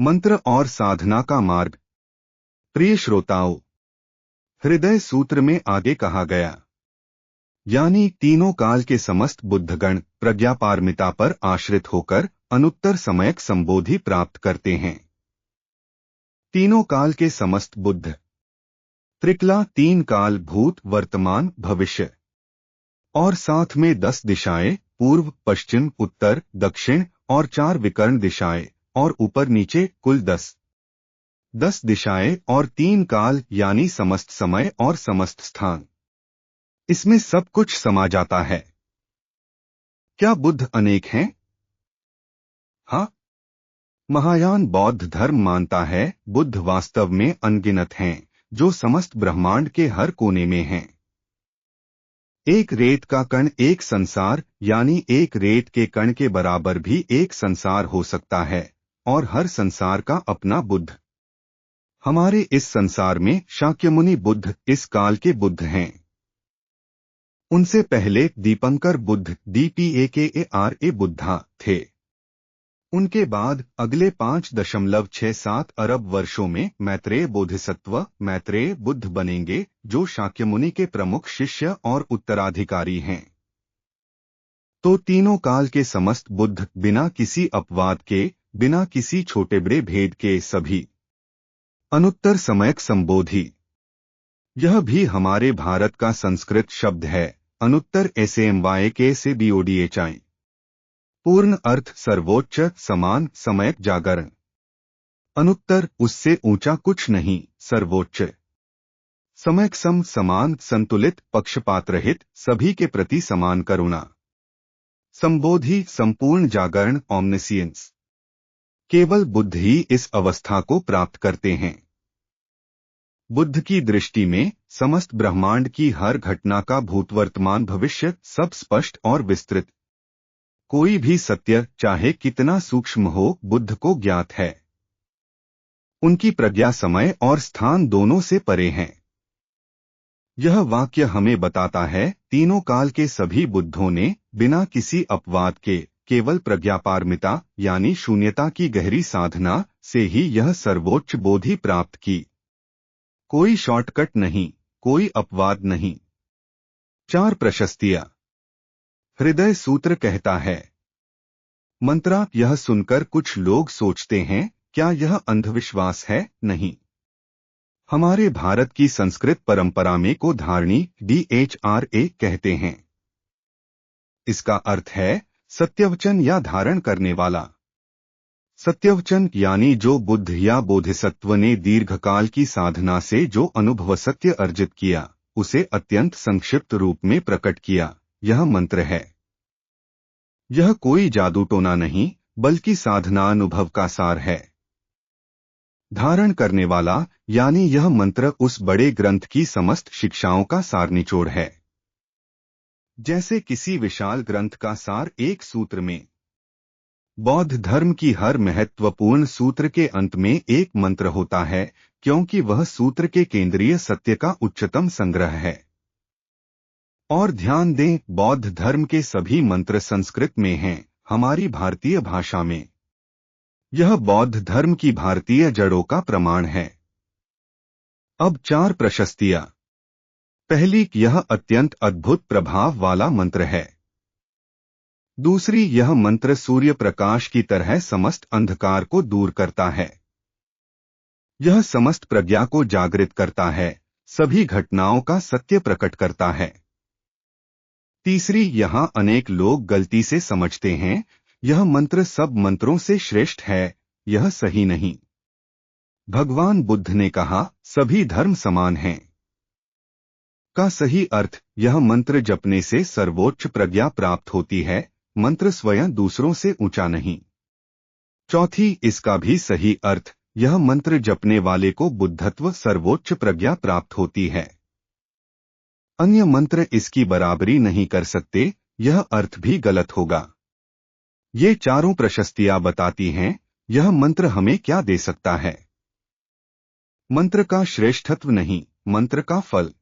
मंत्र और साधना का मार्ग। प्रिय श्रोताओं, हृदय सूत्र में आगे कहा गया, यानी तीनों काल के समस्त बुद्धगण प्रज्ञापारमिता पर आश्रित होकर अनुत्तर समयक संबोधि प्राप्त करते हैं। तीनों काल के समस्त बुद्ध, त्रिकला तीन काल भूत वर्तमान भविष्य, और साथ में 10 दिशाएं पूर्व पश्चिम उत्तर दक्षिण और 4 विकर्ण दिशाएं और ऊपर नीचे कुल 10 दिशाएं और 3 काल यानी समस्त समय और समस्त स्थान, इसमें सब कुछ समा जाता है। क्या बुद्ध अनेक हैं? हाँ, महायान बौद्ध धर्म मानता है बुद्ध वास्तव में अनगिनत हैं, जो समस्त ब्रह्मांड के हर कोने में हैं। एक रेत का कण एक संसार यानी एक रेत के कण के बराबर भी एक संसार हो सकता है, और हर संसार का अपना बुद्ध। हमारे इस संसार में शाक्यमुनि बुद्ध इस काल के बुद्ध हैं। उनसे पहले दीपंकर बुद्ध DPAKARA बुद्धा थे। उनके बाद अगले 5.67 अरब वर्षों में मैत्रेय बोधिसत्व मैत्रेय बुद्ध बनेंगे, जो शाक्यमुनि के प्रमुख शिष्य और उत्तराधिकारी हैं। तो तीनों काल के समस्त बुद्ध बिना किसी अपवाद के, बिना किसी छोटे बड़े भेद के सभी अनुत्तर समयक संबोधि। यह भी हमारे भारत का संस्कृत शब्द है, अनुत्तर SAMYKSABODHI। पूर्ण अर्थ सर्वोच्च समान समयक जागरण। अनुत्तर उससे ऊंचा कुछ नहीं, सर्वोच्च। समयक सम समान संतुलित पक्षपात रहित सभी के प्रति समान करुणा। संबोधि संपूर्ण जागरण ओमनिसियंस। केवल बुद्ध ही इस अवस्था को प्राप्त करते हैं। बुद्ध की दृष्टि में समस्त ब्रह्मांड की हर घटना का भूतवर्तमान भविष्य सब स्पष्ट और विस्तृत। कोई भी सत्य चाहे कितना सूक्ष्म हो, बुद्ध को ज्ञात है। उनकी प्रज्ञा समय और स्थान दोनों से परे है। यह वाक्य हमें बताता है तीनों काल के सभी बुद्धों ने बिना किसी अपवाद के केवल प्रज्ञापारमिता यानी शून्यता की गहरी साधना से ही यह सर्वोच्च बोधि प्राप्त की। कोई शॉर्टकट नहीं, कोई अपवाद नहीं। 4 प्रशस्तियां। हृदय सूत्र कहता है, मंत्रा। यह सुनकर कुछ लोग सोचते हैं, क्या यह अंधविश्वास है? नहीं। हमारे भारत की संस्कृत परंपरा में को धारणी DHRA कहते हैं। इसका अर्थ है सत्यवचन या धारण करने वाला। सत्यवचन यानी जो बुद्ध या बोधिसत्व ने दीर्घकाल की साधना से जो अनुभव सत्य अर्जित किया, उसे अत्यंत संक्षिप्त रूप में प्रकट किया, यह मंत्र है। यह कोई जादू टोना नहीं, बल्कि साधना अनुभव का सार है। धारण करने वाला यानी यह मंत्र उस बड़े ग्रंथ की समस्त शिक्षाओं का सार निचोड़ है। जैसे किसी विशाल ग्रंथ का सार एक सूत्र में। बौद्ध धर्म की हर महत्वपूर्ण सूत्र के अंत में एक मंत्र होता है, क्योंकि वह सूत्र के केंद्रीय सत्य का उच्चतम संग्रह है। और ध्यान दें, बौद्ध धर्म के सभी मंत्र संस्कृत में हैं, हमारी भारतीय भाषा में। यह बौद्ध धर्म की भारतीय जड़ों का प्रमाण है। अब 4 प्रशस्तियां। पहली, यह अत्यंत अद्भुत प्रभाव वाला मंत्र है। दूसरी, यह मंत्र सूर्य प्रकाश की तरह समस्त अंधकार को दूर करता है। यह समस्त प्रज्ञा को जागृत करता है, सभी घटनाओं का सत्य प्रकट करता है। तीसरी, यहां अनेक लोग गलती से समझते हैं यह मंत्र सब मंत्रों से श्रेष्ठ है, यह सही नहीं। भगवान बुद्ध ने कहा सभी धर्म समान हैं का सही अर्थ यह मंत्र जपने से सर्वोच्च प्रज्ञा प्राप्त होती है, मंत्र स्वयं दूसरों से ऊंचा नहीं। चौथी, इसका भी सही अर्थ यह मंत्र जपने वाले को बुद्धत्व सर्वोच्च प्रज्ञा प्राप्त होती है। अन्य मंत्र इसकी बराबरी नहीं कर सकते, यह अर्थ भी गलत होगा। ये चारों प्रशस्तियां बताती हैं यह मंत्र हमें क्या दे सकता है। मंत्र का श्रेष्ठत्व नहीं, मंत्र का फल।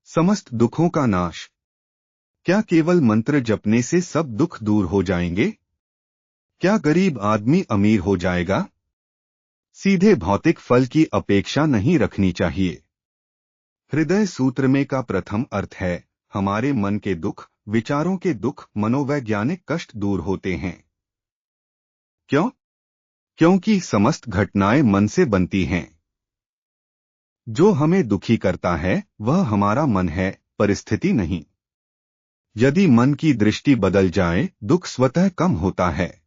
समस्त दुखों का नाश। क्या केवल मंत्र जपने से सब दुख दूर हो जाएंगे? क्या गरीब आदमी अमीर हो जाएगा? सीधे भौतिक फल की अपेक्षा नहीं रखनी चाहिए। हृदय सूत्र में का प्रथम अर्थ है, हमारे मन के दुख, विचारों के दुख, मनोवैज्ञानिक कष्ट दूर होते हैं। क्यों? क्योंकि समस्त घटनाएं मन से बनती हैं। जो हमें दुखी करता है वह हमारा मन है, परिस्थिति नहीं। यदि मन की दृष्टि बदल जाए, दुख स्वतः कम होता है।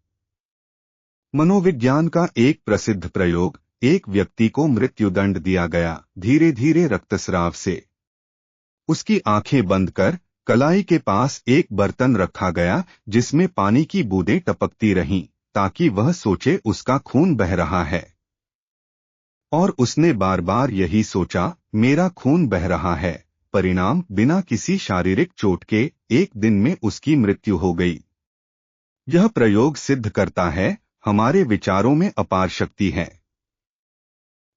मनोविज्ञान का एक प्रसिद्ध प्रयोग, एक व्यक्ति को मृत्युदंड दिया गया, धीरे धीरे रक्तस्राव से। उसकी आंखें बंद कर कलाई के पास एक बर्तन रखा गया जिसमें पानी की बूंदें टपकती रहीं, ताकि वह सोचे उसका खून बह रहा है। और उसने बार बार यही सोचा, मेरा खून बह रहा है। परिणाम, बिना किसी शारीरिक चोट के एक दिन में उसकी मृत्यु हो गई। यह प्रयोग सिद्ध करता है, हमारे विचारों में अपार शक्ति है।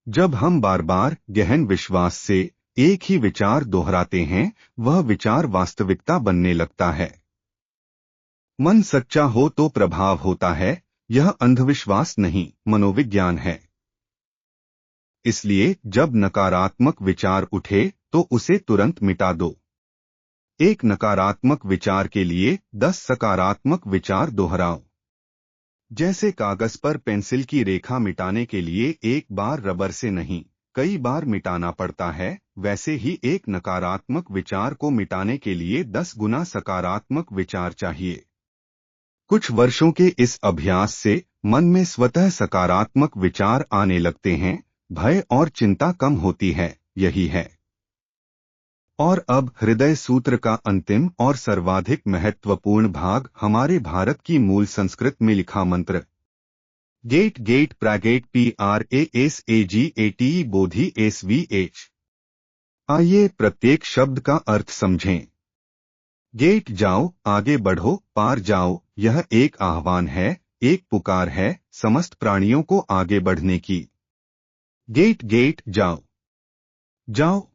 जब हम बार बार गहन विश्वास से एक ही विचार दोहराते हैं, वह विचार वास्तविकता बनने लगता है। मन सच्चा हो तो प्रभाव होता है, यह अंधविश्वास नहीं, मनोविज्ञान है। इसलिए जब नकारात्मक विचार उठे तो उसे तुरंत मिटा दो। एक नकारात्मक विचार के लिए 10 सकारात्मक विचार दोहराओ। जैसे कागज पर पेंसिल की रेखा मिटाने के लिए एक बार रबर से नहीं, कई बार मिटाना पड़ता है, वैसे ही एक नकारात्मक विचार को मिटाने के लिए 10 गुना सकारात्मक विचार चाहिए। कुछ वर्षों के इस अभ्यास से मन में स्वतः सकारात्मक विचार आने लगते हैं, भय और चिंता कम होती है, यही है। और अब हृदय सूत्र का अंतिम और सर्वाधिक महत्वपूर्ण भाग, हमारे भारत की मूल संस्कृत में लिखा मंत्र। गेट गेट प्रागेट PRASAGATE बोधि SVH। आइए प्रत्येक शब्द का अर्थ समझें। गेट जाओ, आगे बढ़ो, पार जाओ, यह एक आह्वान है, एक पुकार है समस्त प्राणियों को आगे बढ़ने की। गेट गेट जाओ, जाओ,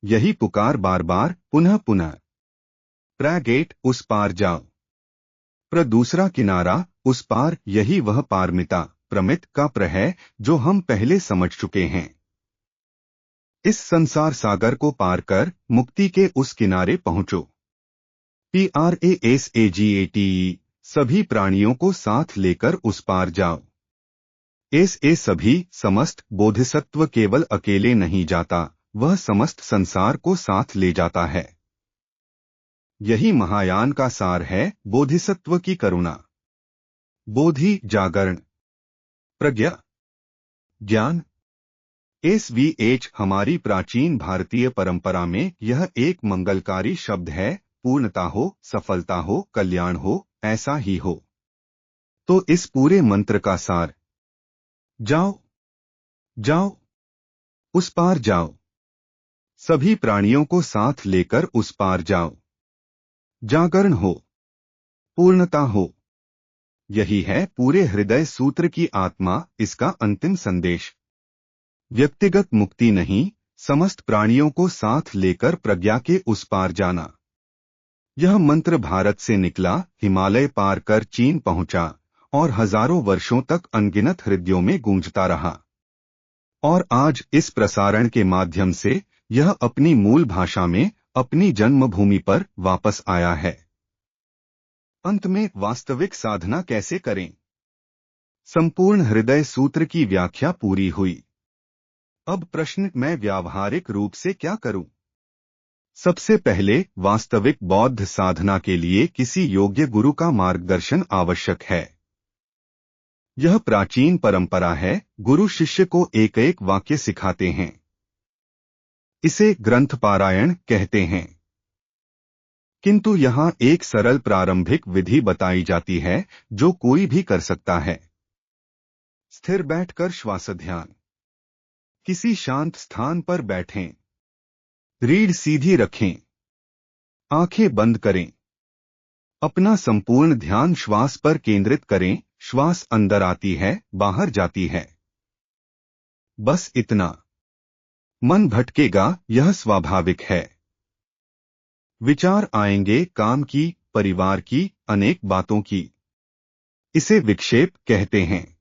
यही पुकार बार बार, पुनः पुनः। प्रागेट, उस पार जाओ। दूसरा किनारा, उस पार, यही वह पारमिता, प्रमित का प्र है जो हम पहले समझ चुके हैं। इस संसार सागर को पार कर मुक्ति के उस किनारे पहुंचो। PRASAGATE, सभी प्राणियों को साथ लेकर उस पार जाओ। सभी, समस्त, बोधिसत्व केवल अकेले नहीं जाता, वह समस्त संसार को साथ ले जाता है। यही महायान का सार है, बोधिसत्व की करुणा। बोधि, जागरण, प्रज्ञा, ज्ञान। SVH, हमारी प्राचीन भारतीय परंपरा में यह एक मंगलकारी शब्द है, पूर्णता हो, सफलता हो, कल्याण हो, ऐसा ही हो। तो इस पूरे मंत्र का सार, जाओ, जाओ, उस पार जाओ, सभी प्राणियों को साथ लेकर उस पार जाओ। जागरण हो, पूर्णता हो, यही है पूरे हृदय सूत्र की आत्मा, इसका अंतिम संदेश। व्यक्तिगत मुक्ति नहीं, समस्त प्राणियों को साथ लेकर प्रज्ञा के उस पार जाना। यह मंत्र भारत से निकला, हिमालय पार कर चीन पहुंचा और हजारों वर्षों तक अनगिनत हृदयों में गूंजता रहा। और आज इस प्रसारण के माध्यम से यह अपनी मूल भाषा में, अपनी जन्मभूमि पर वापस आया है। अंत में वास्तविक साधना कैसे करें? संपूर्ण हृदय सूत्र की व्याख्या पूरी हुई। अब प्रश्न, मैं व्यावहारिक रूप से क्या करूं? सबसे पहले, वास्तविक बौद्ध साधना के लिए किसी योग्य गुरु का मार्गदर्शन आवश्यक है। यह प्राचीन परंपरा है, गुरु शिष्य को एक एक वाक्य सिखाते हैं। इसे ग्रंथ पारायण कहते हैं। किंतु यहाँ एक सरल प्रारंभिक विधि बताई जाती है जो कोई भी कर सकता है। स्थिर बैठकर श्वास ध्यान। किसी शांत स्थान पर बैठें। रीढ़ सीधी रखें। आंखें बंद करें। अपना संपूर्ण ध्यान श्वास पर केंद्रित करें। श्वास अंदर आती है, बाहर जाती है। बस इतना। मन भटकेगा, यह स्वाभाविक है। विचार आएंगे, काम की, परिवार की, अनेक बातों की। इसे विक्षेप कहते हैं।